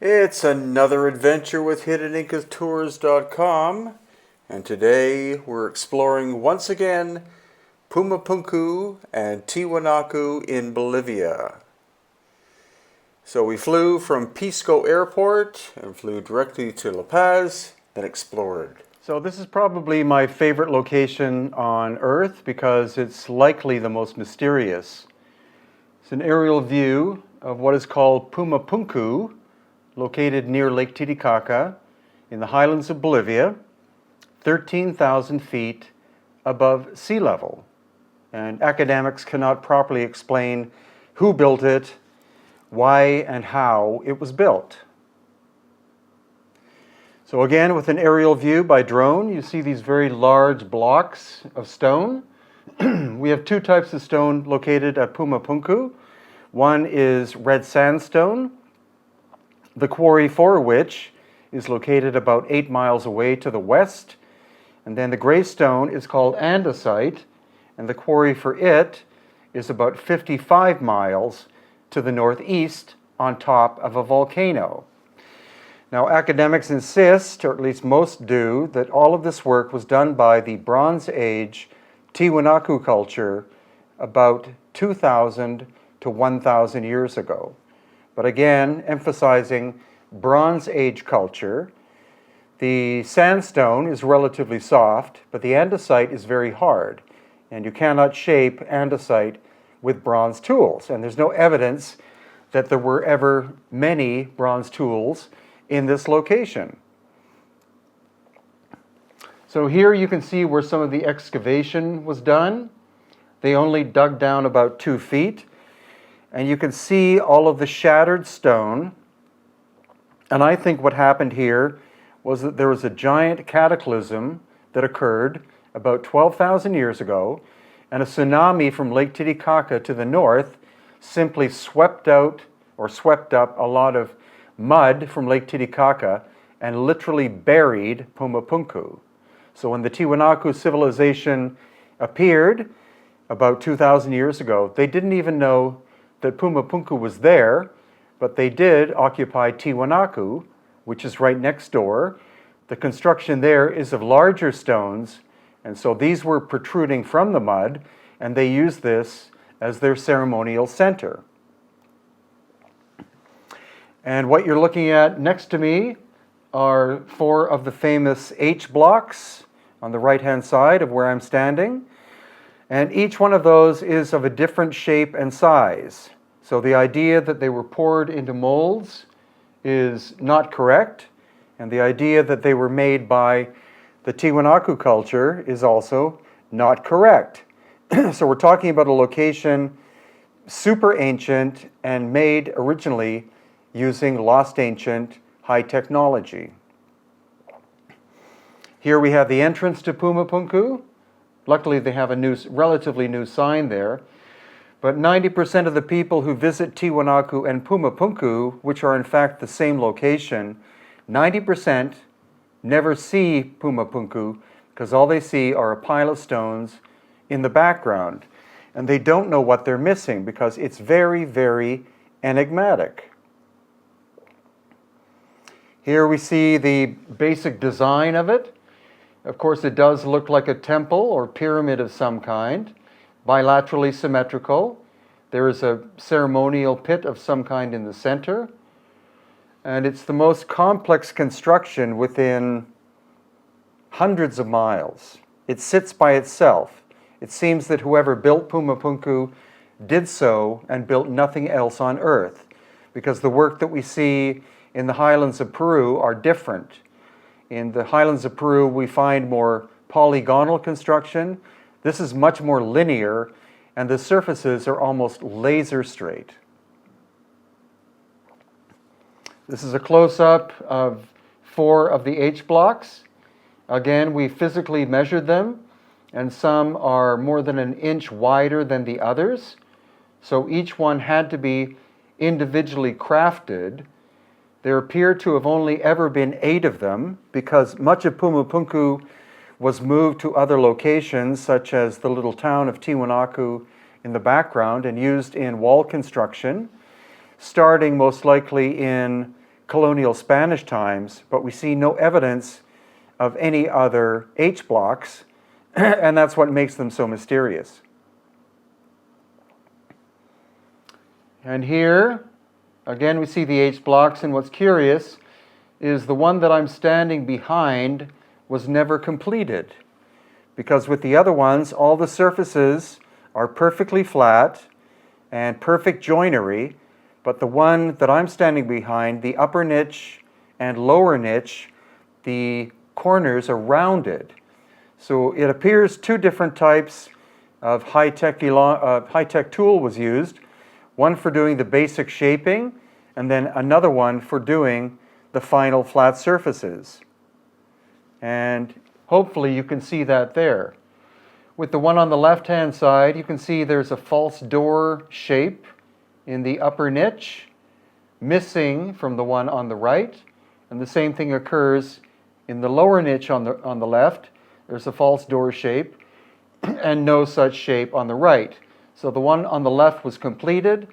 It's another adventure with HiddenIncasTours.com, and today we're exploring once again Pumapunku and Tiwanaku in Bolivia. So we flew from Pisco Airport and flew directly to La Paz, then explored. So this is probably my favorite location on Earth because it's likely the most mysterious. It's an aerial view of what is called Pumapunku, located near Lake Titicaca in the highlands of Bolivia, 13,000 feet above sea level. And academics cannot properly explain who built it, why and how it was built. So again, with an aerial view by drone, you see these very large blocks of stone. We have two types of stone located at Pumapunku. One is red sandstone, the quarry for which is located about 8 miles away to the west. And then the gray stone is called andesite, and the quarry for it is about 55 miles to the northeast on top of a volcano. Now, academics insist, or at least most do, that all of this work was done by the Bronze Age Tiwanaku culture about 2,000 to 1,000 years ago. But again, emphasizing Bronze Age culture. The sandstone is relatively soft, but the andesite is very hard, and you cannot shape andesite with bronze tools. And there's no evidence that there were ever many bronze tools in this location. So here you can see where some of the excavation was done. They only dug down about 2 feet. And you can see all of the shattered stone. And I think what happened here was that there was a giant cataclysm that occurred about 12,000 years ago, and a tsunami from Lake Titicaca to the north simply swept up a lot of mud from Lake Titicaca and literally buried Pumapunku. So when the Tiwanaku civilization appeared about 2,000 years ago, they didn't even know that Pumapunku was there, but they did occupy Tiwanaku, which is right next door. The construction there is of larger stones, and so these were protruding from the mud, and they used this as their ceremonial center. And what you're looking at next to me are 4 of the famous H blocks on the right-hand side of where I'm standing. And each one of those is of a different shape and size. So the idea that they were poured into molds is not correct. And the idea that they were made by the Tiwanaku culture is also not correct. So we're talking about a location super ancient and made originally using lost ancient high technology. Here we have the entrance to Pumapunku. Luckily they have a relatively new sign there. But 90% of the people who visit Tiwanaku and Pumapunku, which are in fact the same location, 90% never see Pumapunku because all they see are a pile of stones in the background. And they don't know what they're missing because it's very, very enigmatic. Here we see the basic design of it. Of course, it does look like a temple or pyramid of some kind, bilaterally symmetrical. There is a ceremonial pit of some kind in the center. And it's the most complex construction within hundreds of miles. It sits by itself. It seems that whoever built Pumapunku did so and built nothing else on Earth, because the work that we see in the highlands of Peru are different. In the highlands of Peru, we find more polygonal construction. This is much more linear, and the surfaces are almost laser straight. This is a close-up of 4 of the H blocks. Again, we physically measured them, and some are more than an inch wider than the others. So each one had to be individually crafted. There appear to have only ever been 8 of them because much of Pumapunku was moved to other locations, such as the little town of Tiwanaku in the background, and used in wall construction, starting most likely in colonial Spanish times, but we see no evidence of any other H blocks, and that's what makes them so mysterious. And here, again, we see the H blocks, and what's curious is the one that I'm standing behind was never completed, because with the other ones, all the surfaces are perfectly flat and perfect joinery, but the one that I'm standing behind, the upper niche and lower niche, the corners are rounded. So it appears two different types of high-tech tool was used, one for doing the basic shaping, and then another one for doing the final flat surfaces. And hopefully you can see that there. With the one on the left-hand side, you can see there's a false door shape in the upper niche, missing from the one on the right, and the same thing occurs in the lower niche on the left. There's a false door shape, and no such shape on the right. So the one on the left was completed,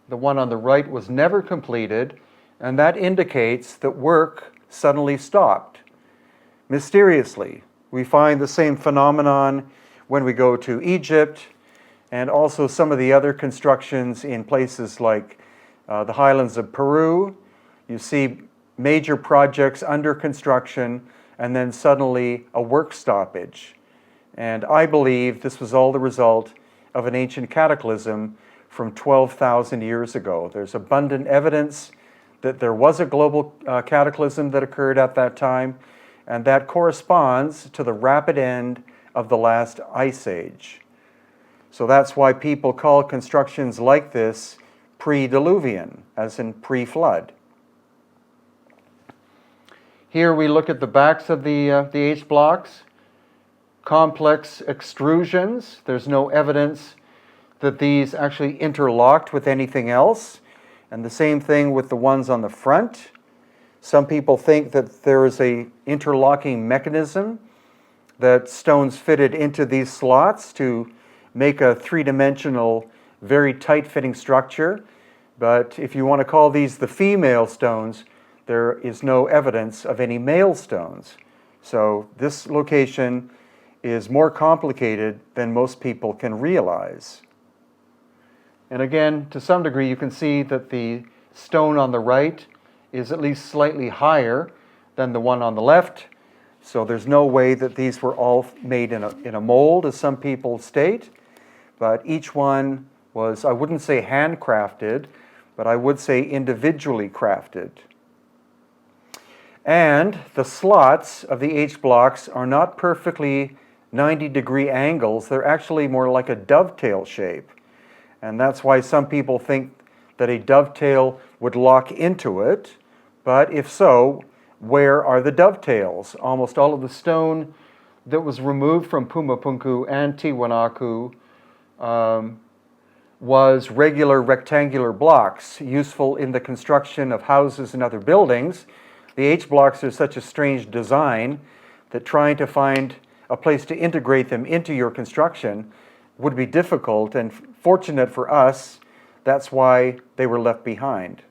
the one on the right was never completed, and that indicates that work suddenly stopped. Mysteriously, we find the same phenomenon when we go to Egypt, and also some of the other constructions in places like the highlands of Peru. You see major projects under construction, and then suddenly a work stoppage. And I believe this was all the result of an ancient cataclysm from 12,000 years ago. There's abundant evidence that there was a global cataclysm that occurred at that time, and that corresponds to the rapid end of the last ice age. So that's why people call constructions like this pre-diluvian, as in pre-flood. Here we look at the backs of the H blocks. Complex extrusions. There's no evidence that these actually interlocked with anything else. And the same thing with the ones on the front. Some people think that there is an interlocking mechanism that stones fitted into these slots to make a three-dimensional, very tight-fitting structure. But if you want to call these the female stones, there is no evidence of any male stones. So this location is more complicated than most people can realize. And again, to some degree, you can see that the stone on the right is at least slightly higher than the one on the left. So there's no way that these were all made in a mold, as some people state. But each one was, I wouldn't say handcrafted, but I would say individually crafted. And the slots of the H blocks are not perfectly 90-degree angles. They're actually more like a dovetail shape. And that's why some people think that a dovetail would lock into it. But if so, where are the dovetails? Almost all of the stone that was removed from Pumapunku and Tiwanaku was regular rectangular blocks, useful in the construction of houses and other buildings. The H blocks are such a strange design that trying to find a place to integrate them into your construction would be difficult, and fortunate for us, that's why they were left behind.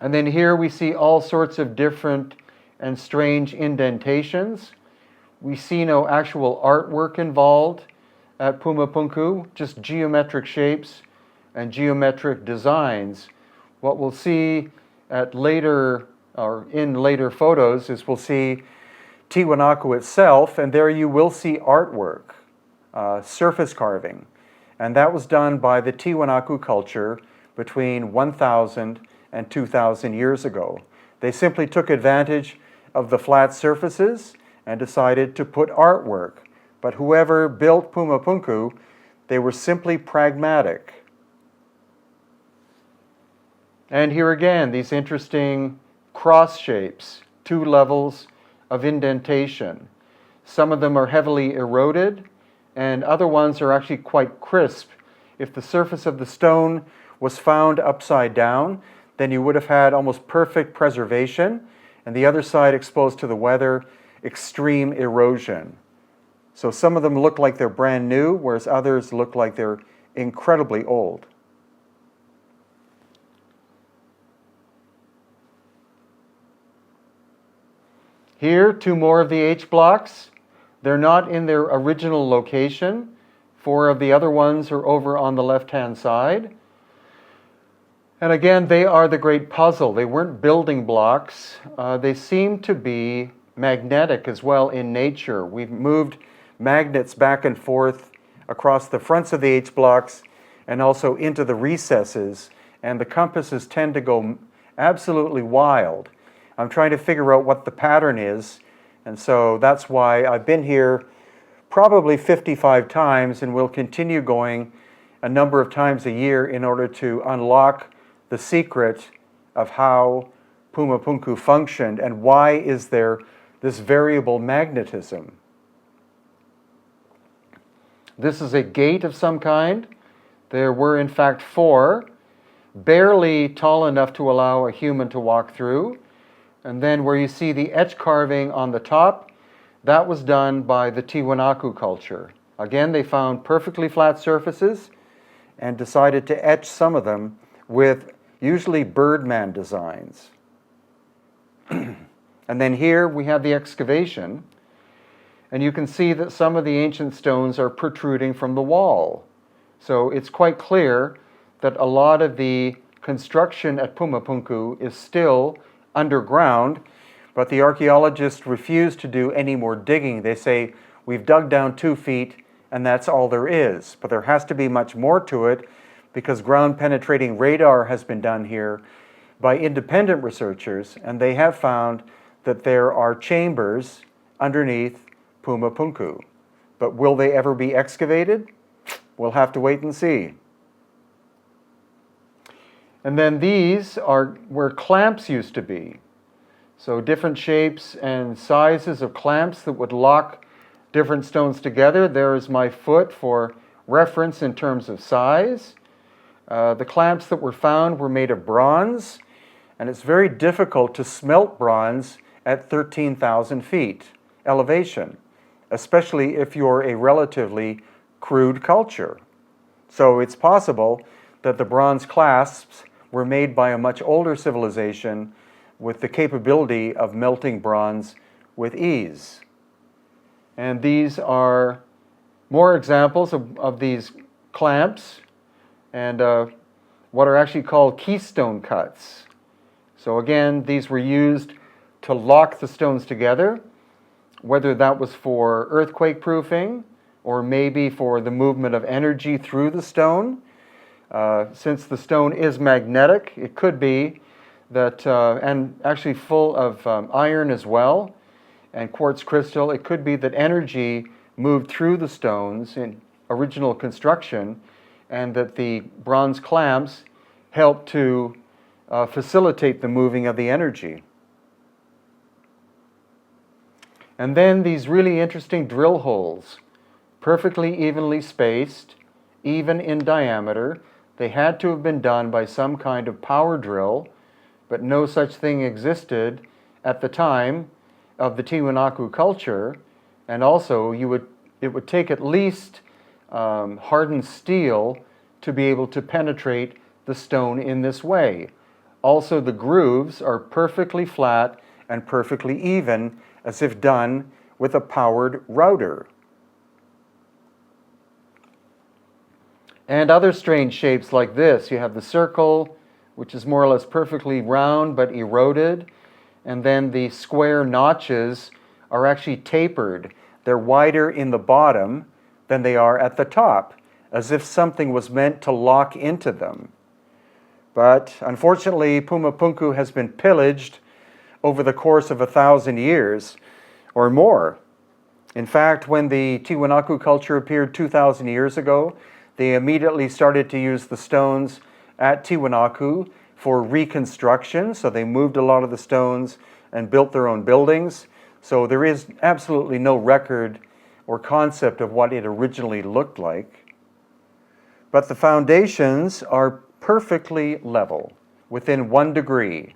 And then here we see all sorts of different and strange indentations. We see no actual artwork involved at Pumapunku, just geometric shapes and geometric designs. What we'll see at later, or in later photos, is we'll see Tiwanaku itself, and there you will see artwork, surface carving. And that was done by the Tiwanaku culture between 1,000 and 2,000 years ago. They simply took advantage of the flat surfaces and decided to put artwork. But whoever built Pumapunku, they were simply pragmatic. And here again, these interesting cross shapes, two levels of indentation. Some of them are heavily eroded, and other ones are actually quite crisp. If the surface of the stone was found upside down, then you would have had almost perfect preservation, and the other side exposed to the weather, extreme erosion. So some of them look like they're brand new, whereas others look like they're incredibly old. Here, two more of the H blocks. They're not in their original location. Four of the other ones are over on the left-hand side. And again, they are the great puzzle. They weren't building blocks. They seem to be magnetic as well in nature. We've moved magnets back and forth across the fronts of the H blocks and also into the recesses, and the compasses tend to go absolutely wild. I'm trying to figure out what the pattern is, and so that's why I've been here probably 55 times and will continue going a number of times a year in order to unlock the secret of how Pumapunku functioned and why is there this variable magnetism. This is a gate of some kind. There were in fact four, barely tall enough to allow a human to walk through. And then where you see the etch carving on the top, that was done by the Tiwanaku culture. Again, they found perfectly flat surfaces and decided to etch some of them with usually birdman designs. And then here we have the excavation, and you can see that some of the ancient stones are protruding from the wall. So it's quite clear that a lot of the construction at Pumapunku is still underground, but the archaeologists refuse to do any more digging. They say, we've dug down 2 feet and that's all there is. But there has to be much more to it because ground-penetrating radar has been done here by independent researchers, and they have found that there are chambers underneath Pumapunku. But will they ever be excavated? We'll have to wait and see. And then these are where clamps used to be. So different shapes and sizes of clamps that would lock different stones together. There is my foot for reference in terms of size. The clamps that were found were made of bronze, and it's very difficult to smelt bronze at 13,000 feet elevation, especially if you're a relatively crude culture. So it's possible that the bronze clasps were made by a much older civilization with the capability of melting bronze with ease. And these are more examples of these clamps and what are actually called Keystone Cuts. So again, these were used to lock the stones together, whether that was for earthquake proofing or maybe for the movement of energy through the stone. Since the stone is magnetic, it could be that, and actually full of iron as well, and quartz crystal, it could be that energy moved through the stones in original construction, and that the bronze clamps helped to facilitate the moving of the energy. And then these really interesting drill holes, perfectly evenly spaced, even in diameter. They had to have been done by some kind of power drill, but no such thing existed at the time of the Tiwanaku culture. And also, it would take at least hardened steel to be able to penetrate the stone in this way. Also, the grooves are perfectly flat and perfectly even, as if done with a powered router. And other strange shapes like this. You have the circle, which is more or less perfectly round but eroded, and then the square notches are actually tapered. They're wider in the bottom than they are at the top, as if something was meant to lock into them. But unfortunately, Pumapunku has been pillaged over the course of 1,000 years or more. In fact, when the Tiwanaku culture appeared 2,000 years ago, they immediately started to use the stones at Tiwanaku for reconstruction. So they moved a lot of the stones and built their own buildings. So there is absolutely no record or concept of what it originally looked like. But the foundations are perfectly level, within 1 degree.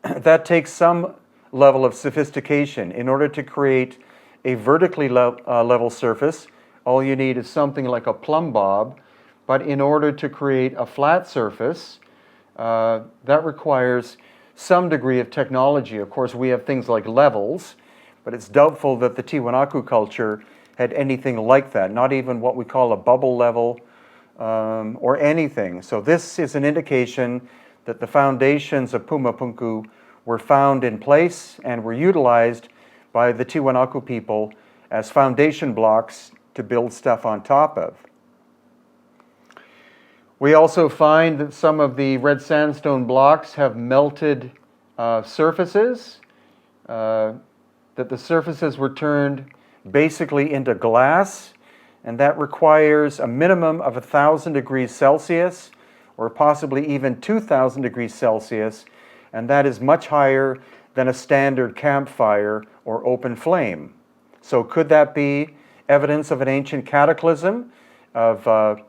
That takes some level of sophistication. In order to create a vertically level surface, all you need is something like a plumb bob. But in order to create a flat surface, that requires some degree of technology. Of course, we have things like levels, but it's doubtful that the Tiwanaku culture had anything like that, not even what we call a bubble level or anything. So this is an indication that the foundations of Pumapunku were found in place and were utilized by the Tiwanaku people as foundation blocks to build stuff on top of. We also find that some of the red sandstone blocks have melted surfaces, that the surfaces were turned basically into glass, and that requires a minimum of 1,000 degrees Celsius or possibly even 2,000 degrees Celsius, and that is much higher than a standard campfire or open flame. So could that be evidence of an ancient cataclysm, of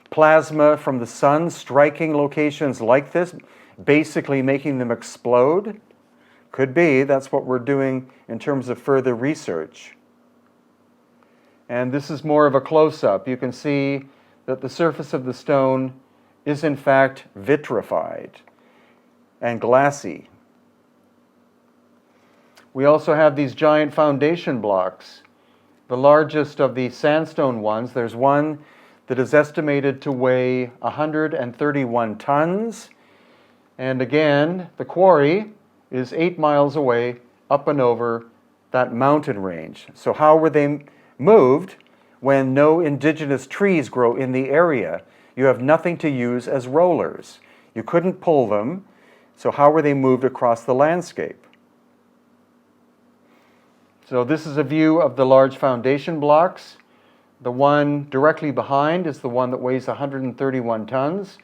plasma from the sun striking locations like this, basically making them explode? Could be. That's what we're doing in terms of further research. And this is more of a close-up. You can see that the surface of the stone is in fact vitrified and glassy. We also have these giant foundation blocks. The largest of the sandstone ones, there's one that is estimated to weigh 131 tons. And again, the quarry is 8 miles away up and over that mountain range. So how were they moved when no indigenous trees grow in the area? You have nothing to use as rollers. You couldn't pull them, so how were they moved across the landscape? So this is a view of the large foundation blocks. The one directly behind is the one that weighs 131 tons.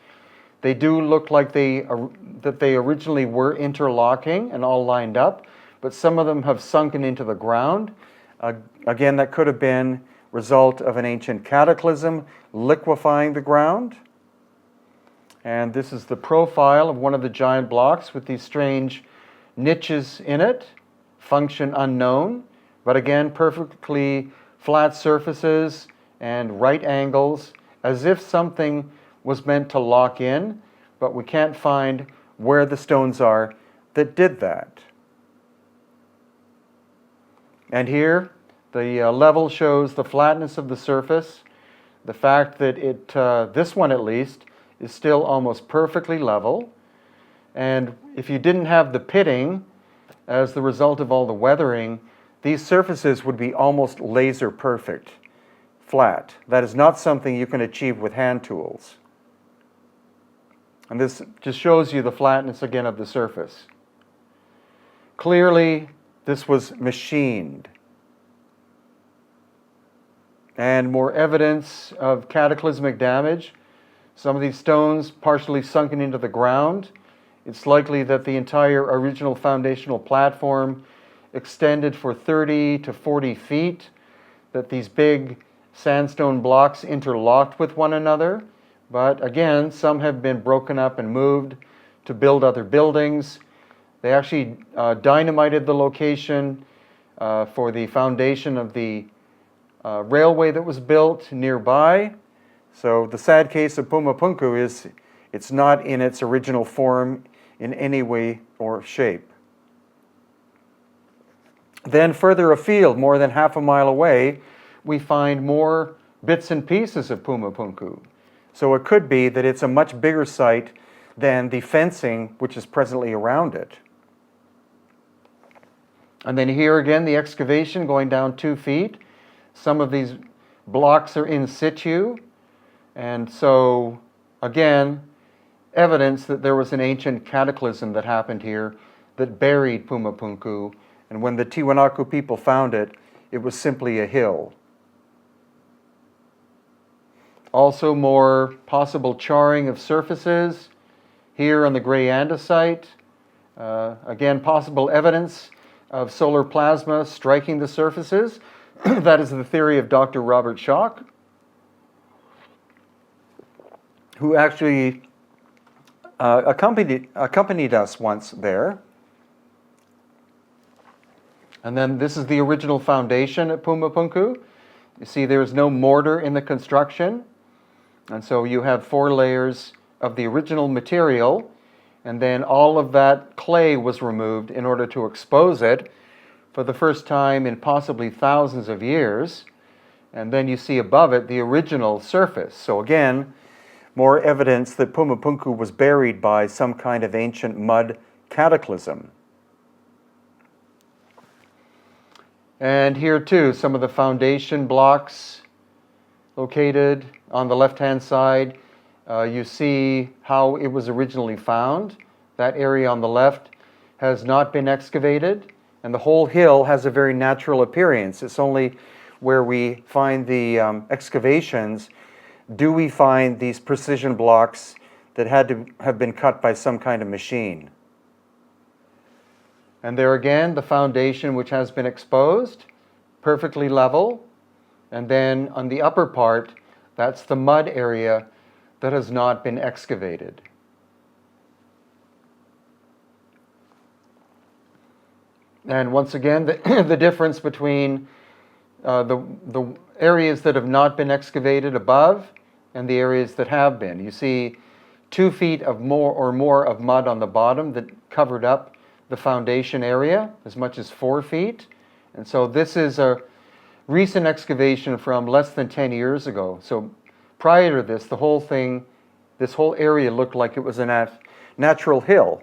They do look like that they originally were interlocking and all lined up, but some of them have sunken into the ground. Again, that could have been result of an ancient cataclysm liquefying the ground. And this is the profile of one of the giant blocks with these strange niches in it, function unknown, but again, perfectly flat surfaces and right angles, as if something was meant to lock in, but we can't find where the stones are that did that. And here, the level shows the flatness of the surface, the fact that this one at least, is still almost perfectly level. And if you didn't have the pitting as the result of all the weathering, these surfaces would be almost laser perfect, flat. That is not something you can achieve with hand tools. And this just shows you the flatness again of the surface. Clearly, this was machined. And more evidence of cataclysmic damage. Some of these stones partially sunken into the ground. It's likely that the entire original foundational platform extended for 30 to 40 feet, that these big sandstone blocks interlocked with one another. But again, some have been broken up and moved to build other buildings. They actually dynamited the location for the foundation of the railway that was built nearby. So the sad case of Pumapunku is it's not in its original form in any way or shape. Then further afield, more than half a mile away, we find more bits and pieces of Pumapunku. So it could be that it's a much bigger site than the fencing which is presently around it. And then here again, the excavation going down 2 feet. Some of these blocks are in situ. And so, again, evidence that there was an ancient cataclysm that happened here that buried Pumapunku. And when the Tiwanaku people found it, it was simply a hill. Also more possible charring of surfaces here on the gray andesite. Again, possible evidence of solar plasma striking the surfaces. That is the theory of Dr. Robert Schoch, who actually accompanied us once there. And then this is the original foundation at Pumapunku. You see there's no mortar in the construction. And so you have 4 layers of the original material, and then all of that clay was removed in order to expose it for the first time in possibly thousands of years. And then you see above it the original surface. So again, more evidence that Pumapunku was buried by some kind of ancient mud cataclysm. And here too, some of the foundation blocks located on the left-hand side. You see how it was originally found. That area on the left has not been excavated, and the whole hill has a very natural appearance. It's only where we find the excavations do we find these precision blocks that had to have been cut by some kind of machine. And there again, the foundation which has been exposed, perfectly level. And then on the upper part, that's the mud area that has not been excavated. And once again, the difference between the areas that have not been excavated above and the areas that have been. You see 2 feet of more of mud on the bottom that covered up the foundation area, as much as 4 feet. And so this is a recent excavation from less than 10 years ago. So prior to this, this whole area looked like it was a natural hill.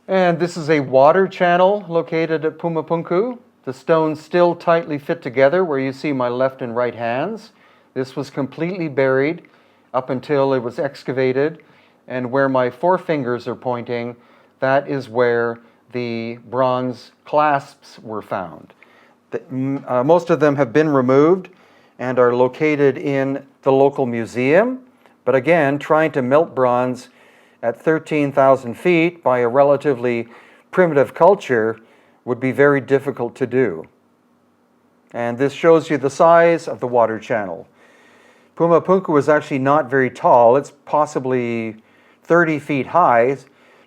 And this is a water channel located at Pumapunku. The stones still tightly fit together where you see my left and right hands. This was completely buried up until it was excavated. And where my forefingers are pointing, that is where the bronze clasps were found. Most of them have been removed and are located in the local museum. But again, trying to melt bronze at 13,000 feet by a relatively primitive culture would be very difficult to do. And this shows you the size of the water channel. Pumapunku is actually not very tall. It's possibly 30 feet high.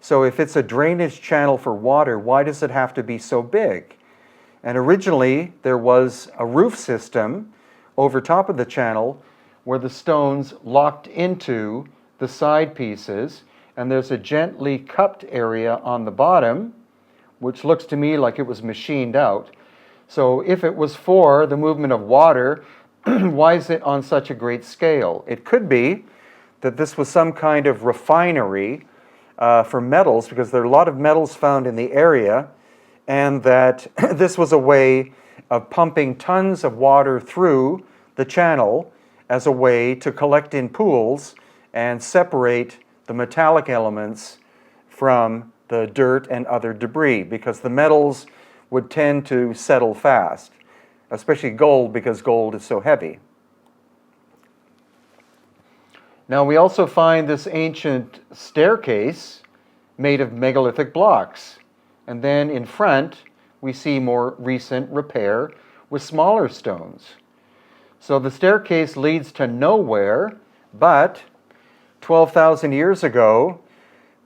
So if it's a drainage channel for water, why does it have to be so big? And originally, there was a roof system over top of the channel where the stones locked into the side pieces, and there's a gently cupped area on the bottom, which looks to me like it was machined out. So if it was for the movement of water, why is it on such a great scale? It could be that this was some kind of refinery for metals, because there are a lot of metals found in the area, and that this was a way of pumping tons of water through the channel as a way to collect in pools and separate the metallic elements from the dirt and other debris, because the metals would tend to settle fast, especially gold, because gold is so heavy. Now we also find this ancient staircase made of megalithic blocks. And then in front, we see more recent repair with smaller stones. So the staircase leads to nowhere, but 12,000 years ago,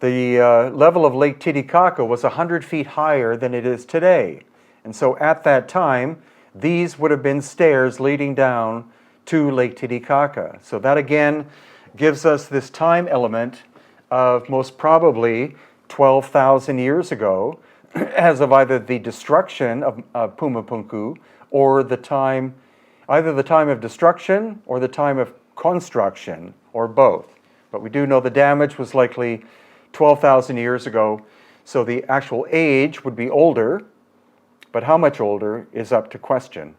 the level of Lake Titicaca was 100 feet higher than it is today. And so at that time, these would have been stairs leading down to Lake Titicaca. So that again gives us this time element of most probably 12,000 years ago, as of either the destruction of Pumapunku or either the time of destruction or the time of construction, or both. But we do know the damage was likely 12,000 years ago, so the actual age would be older, but how much older is up to question.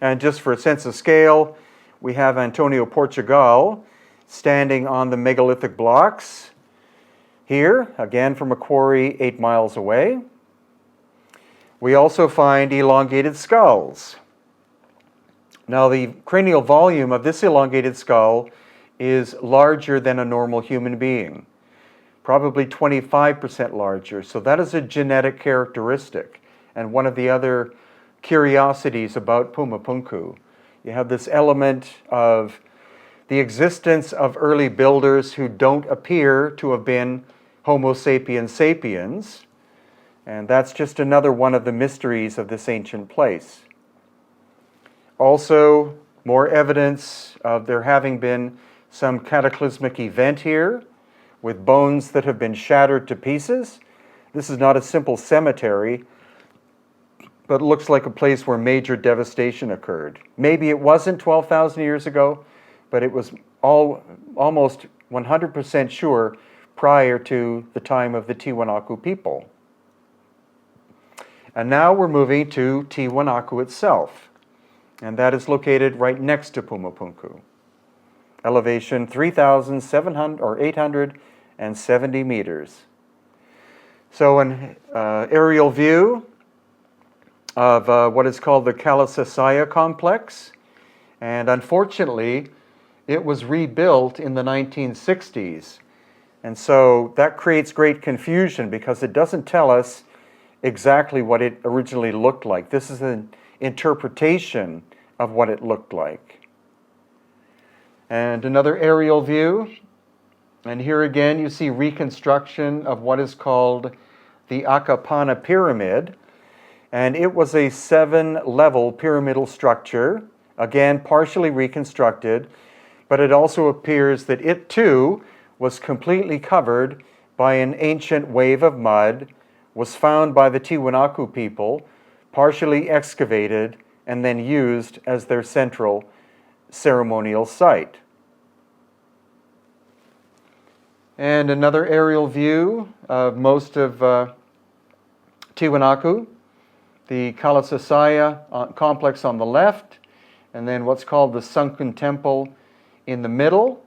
And just for a sense of scale, we have Antonio Portugal standing on the megalithic blocks here, again from a quarry 8 miles away. We also find elongated skulls. Now the cranial volume of this elongated skull is larger than a normal human being, probably 25% larger. So that is a genetic characteristic. And one of the other curiosities about Pumapunku, you have this element of the existence of early builders who don't appear to have been Homo sapiens sapiens. And that's just another one of the mysteries of this ancient place. Also, more evidence of there having been some cataclysmic event here, with bones that have been shattered to pieces. This is not a simple cemetery, but it looks like a place where major devastation occurred. Maybe it wasn't 12,000 years ago, but it was almost 100% sure prior to the time of the Tiwanaku people. And now we're moving to Tiwanaku itself, and that is located right next to Pumapunku. Elevation 3,700 or 870 meters. So an aerial view of what is called the Kalasasaya complex, and unfortunately it was rebuilt in the 1960s, and so that creates great confusion because it doesn't tell us exactly what it originally looked like. This is an interpretation of what it looked like. And another aerial view, and here again you see reconstruction of what is called the Akapana Pyramid, and it was a 7-level pyramidal structure, again partially reconstructed, but it also appears that it too was completely covered by an ancient wave of mud, was found by the Tiwanaku people, partially excavated, and then used as their central ceremonial site. And another aerial view of most of Tiwanaku, the Kalasasaya complex on the left, and then what's called the Sunken Temple in the middle.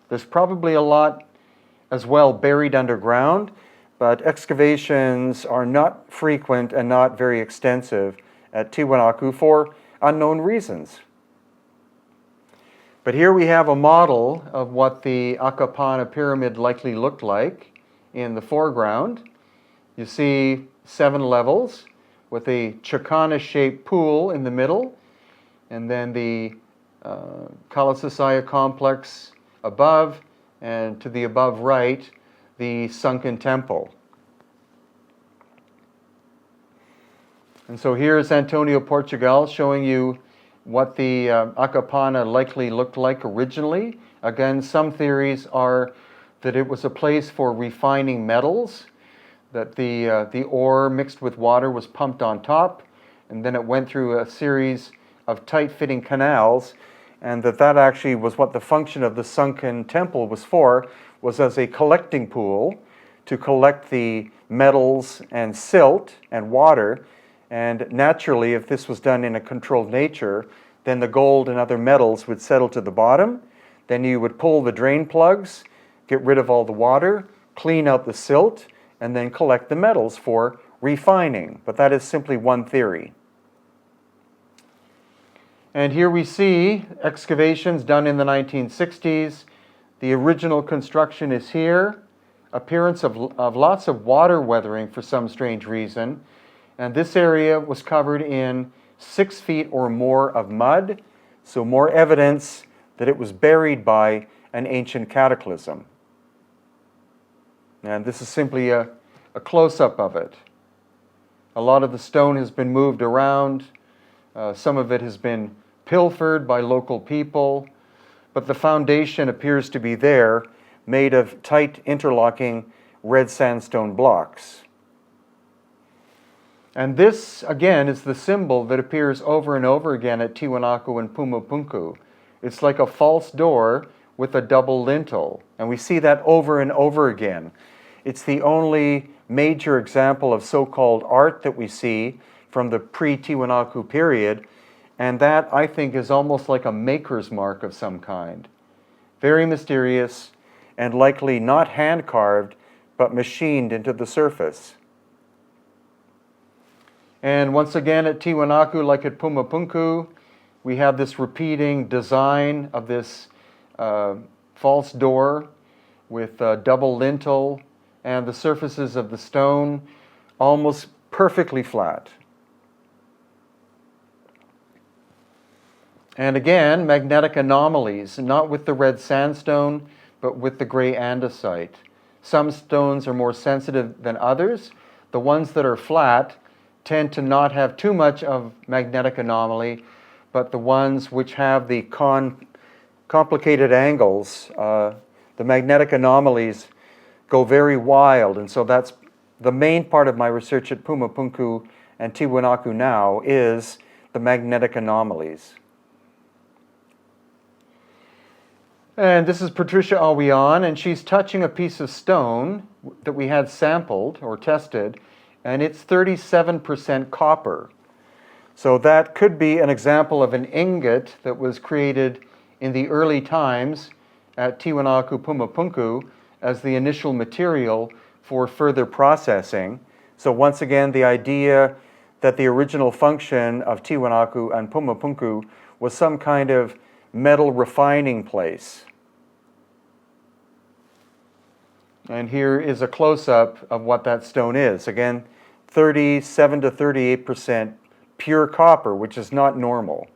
There's probably a lot as well buried underground, but excavations are not frequent and not very extensive at Tiwanaku for unknown reasons. But here we have a model of what the Akapana Pyramid likely looked like in the foreground. You see 7 levels with a Chakana-shaped pool in the middle, and then the Kalasasaya complex above, and to the above right, the Sunken Temple. And so here's Antonio Portugal showing you what the Akapana likely looked like originally. Again, some theories are that it was a place for refining metals, that the ore mixed with water was pumped on top, and then it went through a series of tight-fitting canals, and that actually was what the function of the Sunken Temple was for, was as a collecting pool to collect the metals and silt and water. And naturally, if this was done in a controlled nature, then the gold and other metals would settle to the bottom. Then you would pull the drain plugs, get rid of all the water, clean out the silt, and then collect the metals for refining. But that is simply one theory. And here we see excavations done in the 1960s. The original construction is here. Appearance of lots of water weathering for some strange reason. And this area was covered in 6 feet or more of mud, so more evidence that it was buried by an ancient cataclysm. And this is simply a close-up of it. A lot of the stone has been moved around. Some of it has been pilfered by local people, but the foundation appears to be there, made of tight interlocking red sandstone blocks. And this, again, is the symbol that appears over and over again at Tiwanaku and Pumapunku. It's like a false door with a double lintel, and we see that over and over again. It's the only major example of so-called art that we see from the pre-Tiwanaku period, and that, I think, is almost like a maker's mark of some kind. Very mysterious, and likely not hand-carved, but machined into the surface. And once again at Tiwanaku, like at Pumapunku, we have this repeating design of this false door with a double lintel, and the surfaces of the stone almost perfectly flat. And again, magnetic anomalies, not with the red sandstone, but with the gray andesite. Some stones are more sensitive than others. The ones that are flat tend to not have too much of magnetic anomaly, but the ones which have the complicated angles, the magnetic anomalies go very wild. And so that's the main part of my research at Pumapunku and Tiwanaku now, is the magnetic anomalies. And this is Patricia Awian, and she's touching a piece of stone that we had sampled or tested, and it's 37% copper. So that could be an example of an ingot that was created in the early times at Tiwanaku, Pumapunku, as the initial material for further processing. So once again, the idea that the original function of Tiwanaku and Pumapunku was some kind of metal refining place. And here is a close-up of what that stone is. Again, 37 to 38% pure copper, which is not normal.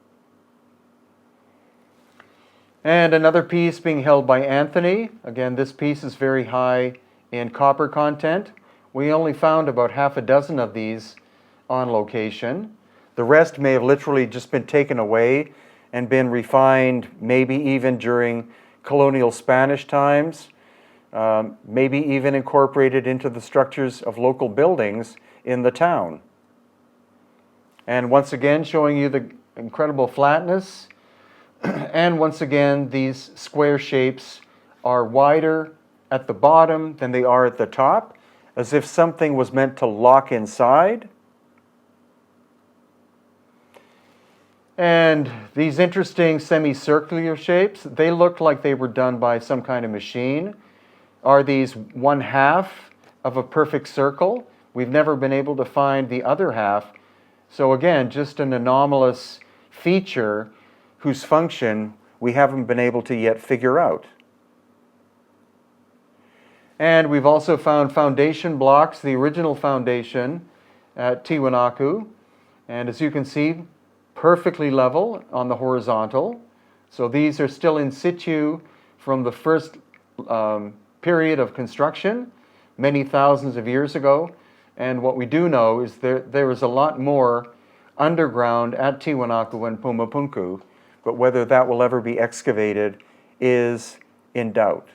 And another piece being held by Anthony. Again, this piece is very high in copper content. We only found about half a dozen of these on location. The rest may have literally just been taken away and been refined, maybe even during colonial Spanish times, maybe even incorporated into the structures of local buildings in the town. And once again, showing you the incredible flatness. And once again, these square shapes are wider at the bottom than they are at the top, as if something was meant to lock inside. And these interesting semicircular shapes, they look like they were done by some kind of machine. Are these 1/2 of a perfect circle? We've never been able to find the other half. So again, just an anomalous feature whose function we haven't been able to yet figure out. And we've also found foundation blocks, the original foundation at Tiwanaku. And as you can see, perfectly level on the horizontal. So these are still in situ from the first period of construction, many thousands of years ago. And what we do know is there is a lot more underground at Tiwanaku and Pumapunku, but whether that will ever be excavated is in doubt.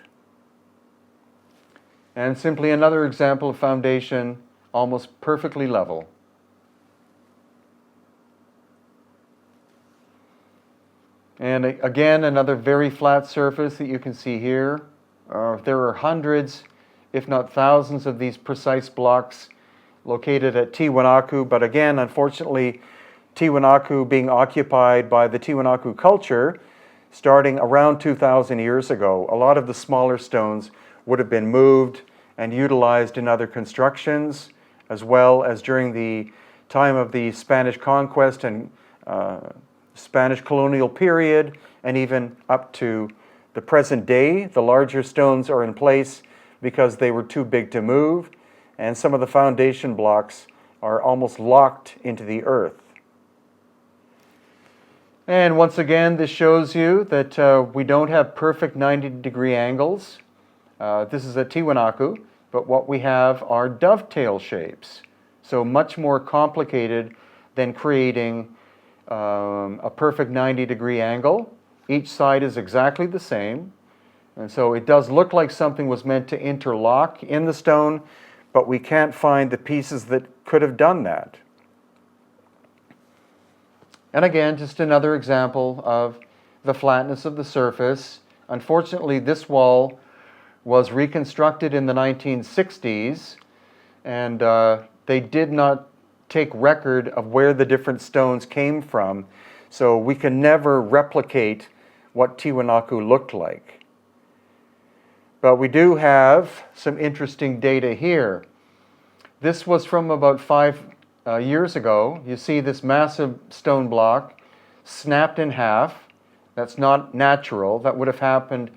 And simply another example of foundation almost perfectly level. And again, another very flat surface that you can see here. There are hundreds, if not thousands, of these precise blocks located at Tiwanaku, but again, unfortunately, Tiwanaku being occupied by the Tiwanaku culture starting around 2,000 years ago. A lot of the smaller stones would have been moved and utilized in other constructions, as well as during the time of the Spanish conquest and Spanish colonial period, and even up to the present day. The larger stones are in place because they were too big to move, and some of the foundation blocks are almost locked into the earth. And once again, this shows you that we don't have perfect 90-degree angles. This is at Tiwanaku, but what we have are dovetail shapes. So much more complicated than creating a perfect 90-degree angle. Each side is exactly the same. And so it does look like something was meant to interlock in the stone, but we can't find the pieces that could have done that. And again, just another example of the flatness of the surface. Unfortunately, this wall was reconstructed in the 1960s, and they did not take record of where the different stones came from, so we can never replicate what Tiwanaku looked like. But we do have some interesting data here. This was from about 5 years ago. You see this massive stone block snapped in half. That's not natural. That would have happened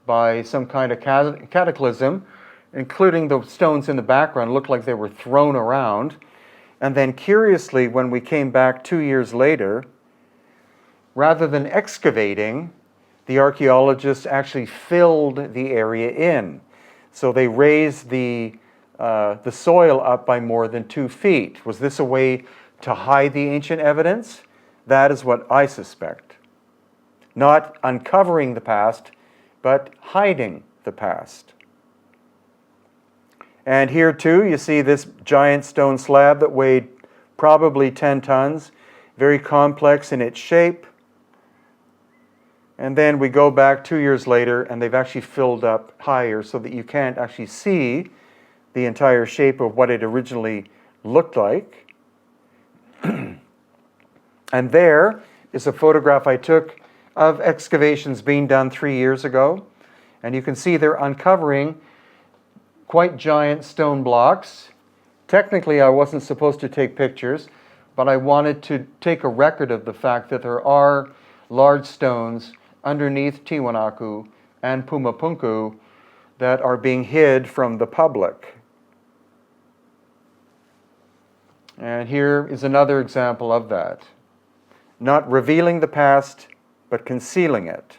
by some kind of cataclysm, including the stones in the background looked like they were thrown around. And then curiously, when we came back 2 years later, rather than excavating, the archaeologists actually filled the area in. So they raised the soil up by more than 2 feet. Was this a way to hide the ancient evidence? That is what I suspect. Not uncovering the past, but hiding the past. And here too, you see this giant stone slab that weighed probably 10 tons, very complex in its shape. And then we go back 2 years later, and they've actually filled up higher so that you can't actually see the entire shape of what it originally looked like. And there is a photograph I took of excavations being done 3 years ago. And you can see they're uncovering quite giant stone blocks. Technically, I wasn't supposed to take pictures, but I wanted to take a record of the fact that there are large stones underneath Tiwanaku and Pumapunku that are being hid from the public. And here is another example of that. Not revealing the past, but concealing it.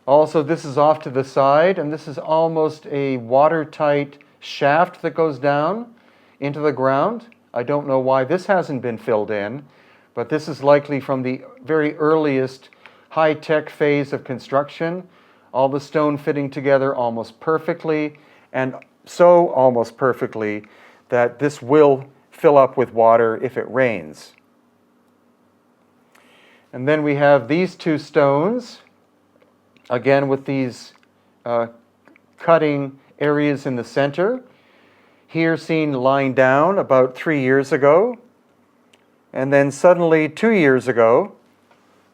Also, this is off to the side, and this is almost a watertight shaft that goes down into the ground. I don't know why this hasn't been filled in, but this is likely from the very earliest high-tech phase of construction. All the stone fitting together almost perfectly, and so almost perfectly that this will fill up with water if it rains. And then we have these two stones, again with these cutting areas in the center. Here seen lying down about 3 years ago. And then suddenly 2 years ago,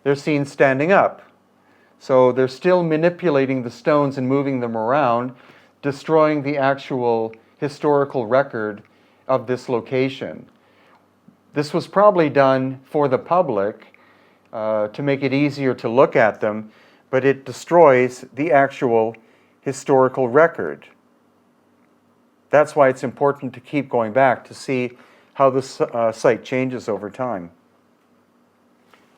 they're seen standing up. So they're still manipulating the stones and moving them around, destroying the actual historical record of this location. This was probably done for the public to make it easier to look at them, but it destroys the actual historical record. That's why it's important to keep going back to see how the site changes over time.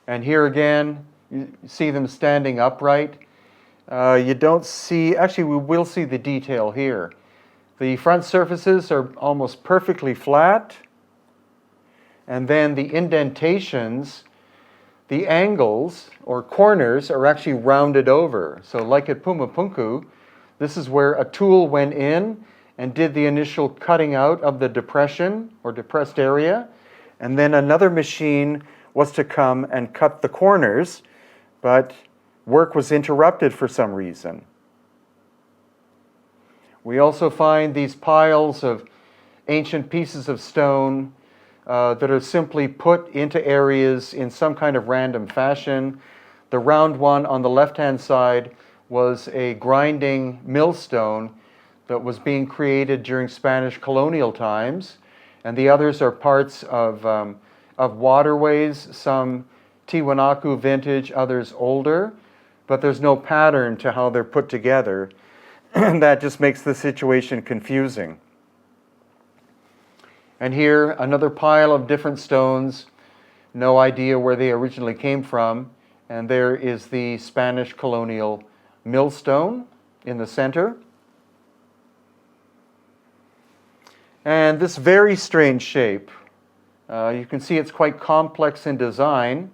And here again, you see them standing upright. You don't see, actually we will see the detail here. The front surfaces are almost perfectly flat, and then the indentations, the angles or corners are actually rounded over. So like at Pumapunku, this is where a tool went in and did the initial cutting out of the depression or depressed area, and then another machine was to come and cut the corners, but work was interrupted for some reason. We also find these piles of ancient pieces of stone that are simply put into areas in some kind of random fashion. The round one on the left-hand side was a grinding millstone that was being created during Spanish colonial times, and the others are parts of waterways, some Tiwanaku vintage, others older, but there's no pattern to how they're put together. And that just makes the situation confusing. And here, another pile of different stones, no idea where they originally came from. And there is the Spanish colonial millstone in the center. And this very strange shape, you can see it's quite complex in design.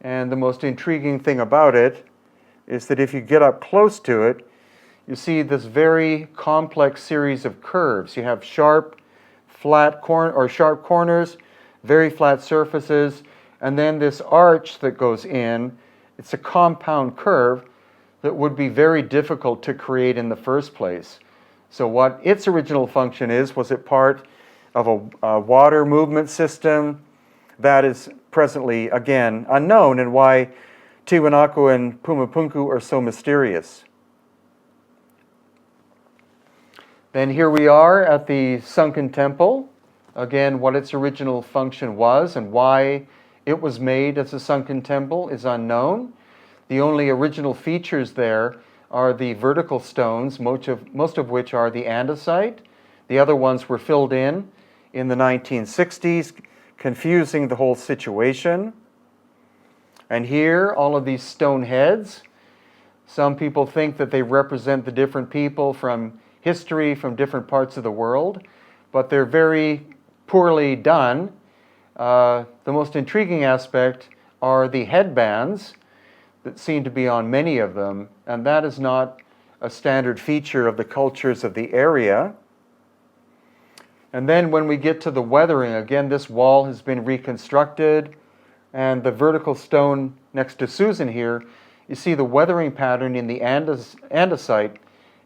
And the most intriguing thing about it is that if you get up close to it, you see this very complex series of curves. You have sharp corners, very flat surfaces, and then this arch that goes in. It's a compound curve that would be very difficult to create in the first place. So what its original function is, was it part of a water movement system? That is presently, again, unknown, and why Tiwanaku and Pumapunku are so mysterious. Then here we are at the Sunken Temple. Again, what its original function was and why it was made as a sunken temple is unknown. The only original features there are the vertical stones, most of which are the andesite. The other ones were filled in the 1960s, confusing the whole situation. And here, all of these stone heads. Some people think that they represent the different people from history from different parts of the world, but they're very poorly done. The most intriguing aspect are the headbands that seem to be on many of them, and that is not a standard feature of the cultures of the area. And then when we get to the weathering, again, this wall has been reconstructed, and the vertical stone next to Susan here, you see the weathering pattern in the andesite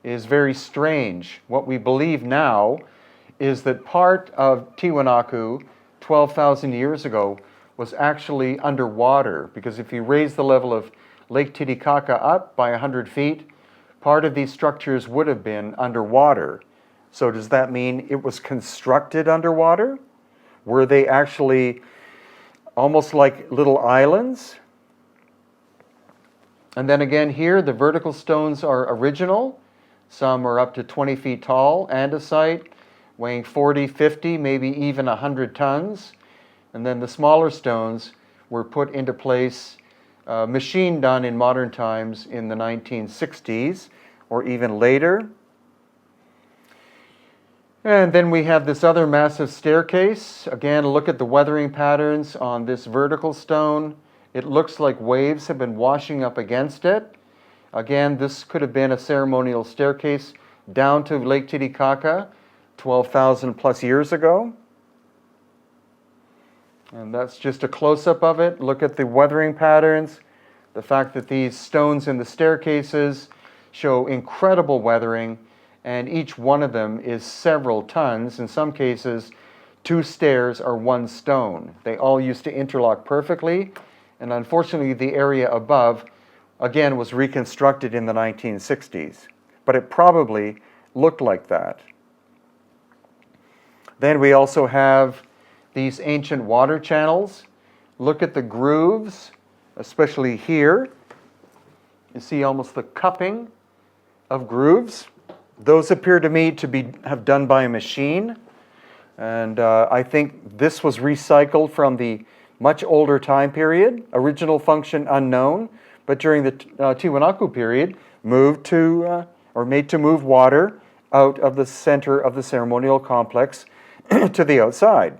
is very strange. What we believe now is that part of Tiwanaku 12,000 years ago was actually underwater, because if you raise the level of Lake Titicaca up by 100 feet, part of these structures would have been underwater. So does that mean it was constructed underwater? Were they actually almost like little islands? And then again here, the vertical stones are original. Some are up to 20 feet tall, andesite, weighing 40, 50, maybe even 100 tons. And then the smaller stones were put into place, machine done in modern times in the 1960s or even later. And then we have this other massive staircase. Again, look at the weathering patterns on this vertical stone. It looks like waves have been washing up against it. Again, this could have been a ceremonial staircase down to Lake Titicaca 12,000 plus years ago. And that's just a close-up of it. Look at the weathering patterns. The fact that these stones in the staircases show incredible weathering, and each one of them is several tons. In some cases, 2 stairs are 1 stone. They all used to interlock perfectly, and unfortunately the area above, again, was reconstructed in the 1960s. But it probably looked like that. Then we also have these ancient water channels. Look at the grooves, especially here. You see almost the cupping of grooves. Those appear to me to have done by a machine. And I think this was recycled from the much older time period, original function unknown, but during the Tiwanaku period, made to move water out of the center of the ceremonial complex to the outside.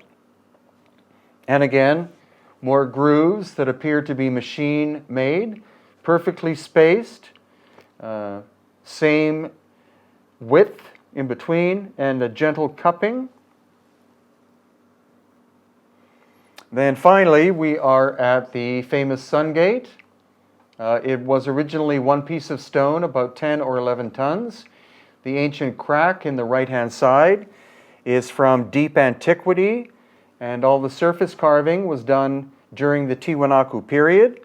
And again, more grooves that appear to be machine made, perfectly spaced, same width in between, and a gentle cupping. Then finally, we are at the famous Sun Gate. It was originally 1 piece of stone, about 10 or 11 tons. The ancient crack in the right-hand side is from deep antiquity, and all the surface carving was done during the Tiwanaku period.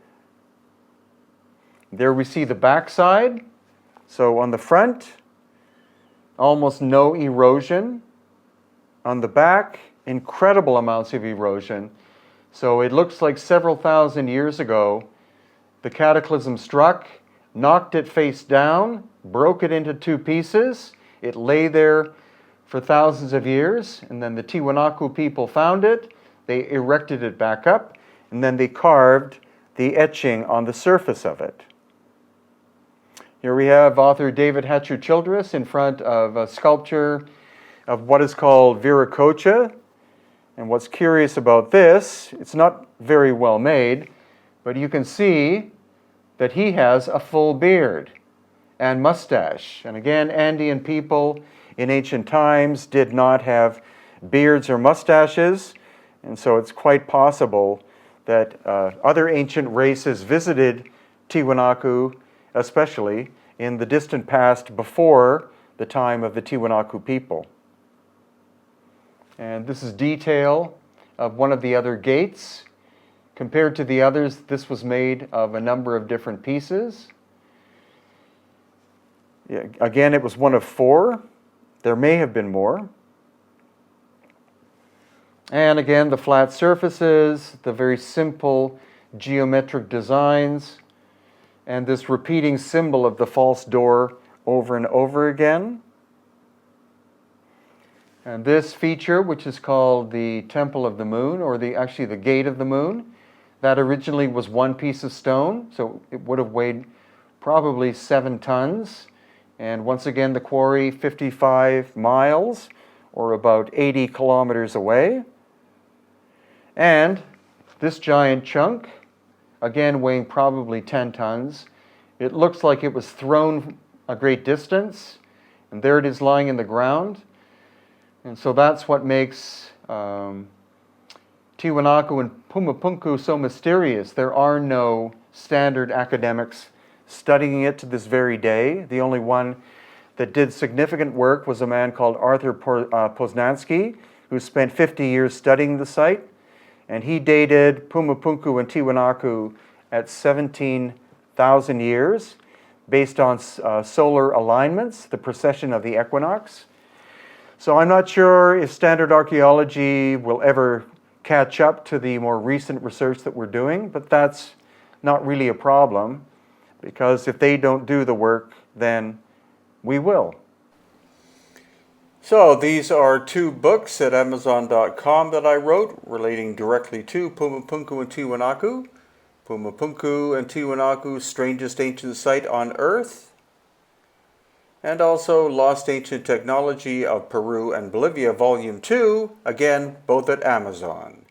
There we see the backside. So on the front, almost no erosion. On the back, incredible amounts of erosion. So it looks like several thousand years ago, the cataclysm struck, knocked it face down, broke it into 2 pieces. It lay there for thousands of years, and then the Tiwanaku people found it. They erected it back up, and then they carved the etching on the surface of it. Here we have author David Hatcher Childress in front of a sculpture of what is called Viracocha. And what's curious about this, it's not very well made, but you can see that he has a full beard and mustache. And again, Andean people in ancient times did not have beards or mustaches, and so it's quite possible that other ancient races visited Tiwanaku, especially in the distant past before the time of the Tiwanaku people. And this is detail of one of the other gates. Compared to the others, this was made of a number of different pieces. Yeah, again, it was one of 4. There may have been more. And again, the flat surfaces, the very simple geometric designs, and this repeating symbol of the false door over and over again. And this feature, which is called the Temple of the Moon, or actually the Gate of the Moon, that originally was 1 piece of stone, so it would have weighed probably 7 tons. And once again, the quarry 55 miles, or about 80 kilometers away. And this giant chunk, again weighing probably 10 tons, it looks like it was thrown a great distance, and there it is lying in the ground. And so that's what makes Tiwanaku and Pumapunku so mysterious. There are no standard academics studying it to this very day. The only one that did significant work was a man called Arthur Poznansky, who spent 50 years studying the site, and he dated Pumapunku and Tiwanaku at 17,000 years based on solar alignments, the precession of the equinox. So I'm not sure if standard archaeology will ever catch up to the more recent research that we're doing, but that's not really a problem, because if they don't do the work, then we will. So these are 2 books at Amazon.com that I wrote relating directly to Pumapunku and Tiwanaku. Pumapunku and Tiwanaku, Strangest Ancient Site on Earth, and also Lost Ancient Technology of Peru and Bolivia, Volume 2, again, both at Amazon.